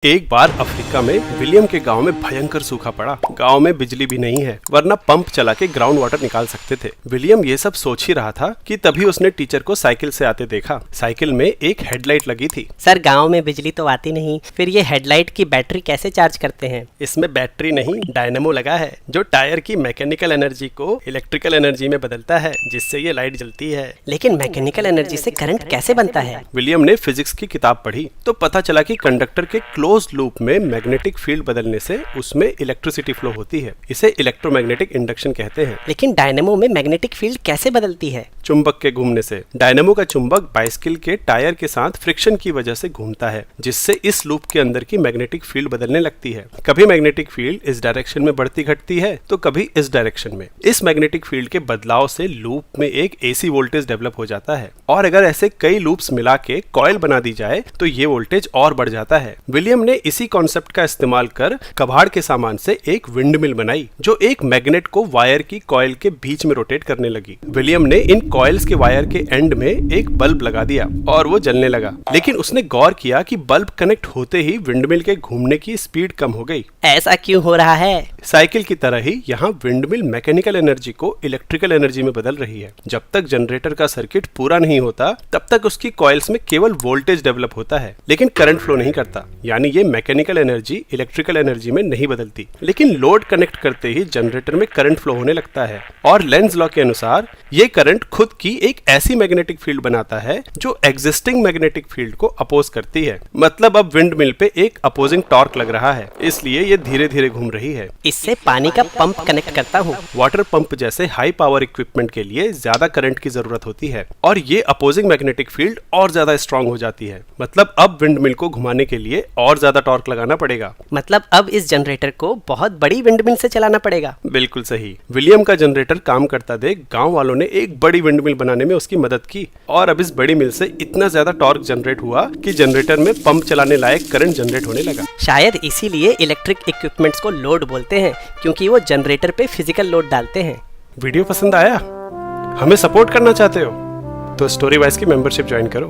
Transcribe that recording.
एक बार अफ्रीका में विलियम के गांव में भयंकर सूखा पड़ा। गांव में बिजली भी नहीं है, वरना पंप चला के ग्राउंड वाटर निकाल सकते थे। विलियम ये सब सोच ही रहा था कि तभी उसने टीचर को साइकिल से आते देखा। साइकिल में एक हेडलाइट लगी थी। सर, गांव में बिजली तो आती नहीं, फिर ये हेडलाइट की बैटरी कैसे चार्ज करते हैं? इसमें बैटरी नहीं, डायनेमो लगा है जो टायर की मैकेनिकल एनर्जी को इलेक्ट्रिकल एनर्जी में बदलता है, जिससे ये लाइट जलती है। लेकिन मैकेनिकल एनर्जी से करंट कैसे बनता है? विलियम ने फिजिक्स की किताब पढ़ी तो पता चला कि कंडक्टर के क्लोज लूप में मैग्नेटिक फील्ड बदलने से उसमें इलेक्ट्रिसिटी फ्लो होती है। इसे इलेक्ट्रोमैग्नेटिक इंडक्शन कहते हैं। लेकिन डायनेमो में मैग्नेटिक फील्ड कैसे बदलती है? चुंबक के घूमने से। डायनेमो का चुंबक बाइसिकल के टायर के साथ फ्रिक्शन की वजह से घूमता है, जिससे इस लूप के अंदर की मैग्नेटिक फील्ड बदलने लगती है। कभी मैग्नेटिक फील्ड इस डायरेक्शन में बढ़ती घटती है तो कभी इस डायरेक्शन में। इस मैग्नेटिक फील्ड के बदलाव से लूप में एक एसी वोल्टेज डेवलप हो जाता है, और अगर ऐसे कई लूप्स मिला के कॉइल बना दी जाए तो ये वोल्टेज और बढ़ जाता है। विलियम ने इसी कॉन्सेप्ट का इस्तेमाल कर कबाड़ के सामान से एक विंडमिल बनाई, जो एक मैग्नेट को वायर की कॉइल के बीच में रोटेट करने लगी। विलियम ने इन कॉइल्स के वायर के एंड में एक बल्ब लगा दिया और वो जलने लगा। लेकिन उसने गौर किया कि बल्ब कनेक्ट होते ही विंडमिल के घूमने की स्पीड कम हो गई। ऐसा क्यों हो रहा है? साइकिल की तरह ही यहाँ विंडमिल मैकेनिकल एनर्जी को इलेक्ट्रिकल एनर्जी में बदल रही है। जब तक जनरेटर का सर्किट पूरा नहीं होता तब तक उसकी कॉइल्स में केवल वोल्टेज डेवलप होता है, लेकिन करंट फ्लो नहीं करता। यानी ये मैकेनिकल एनर्जी इलेक्ट्रिकल एनर्जी में नहीं बदलती। लेकिन लोड कनेक्ट करते ही जनरेटर में करंट फ्लो होने लगता है, और लेंज लॉ के अनुसार ये करंट खुद की एक ऐसी मैग्नेटिक फील्ड बनाता है जो एग्जिस्टिंग मैग्नेटिक फील्ड को अपोज करती है। मतलब अब विंडमिल पे एक अपोजिंग टॉर्क लग रहा है, इसलिए ये धीरे धीरे घूम रही है। इससे पानी का पंप कनेक्ट करता हूँ। वाटर पंप जैसे हाई पावर इक्विपमेंट के लिए ज्यादा करंट की जरूरत होती है, और ये अपोजिंग मैग्नेटिक फील्ड और ज्यादा स्ट्रांग हो जाती है। मतलब अब विंडमिल को घुमाने के लिए और ज्यादा टॉर्क लगाना पड़ेगा। मतलब अब इस जनरेटर को बहुत बड़ी विंडमिल से चलाना पड़ेगा। बिल्कुल सही। विलियम का जनरेटर काम करता देख गांव वालों ने एक बड़ी विंडमिल बनाने में उसकी मदद की, और अब इस बड़ी मिल से इतना ज्यादा टॉर्क जनरेट हुआ कि जनरेटर में पंप चलाने लायक करंट जनरेट होने लगा। शायद इसीलिए इलेक्ट्रिक इक्विपमेंट्स को लोड बोलते हैं, क्योंकि वो जनरेटर पे फिजिकल लोड डालते हैं। वीडियो पसंद आया? हमें सपोर्ट करना चाहते हो तो स्टोरी वाइज की मेंबरशिप ज्वाइन करो।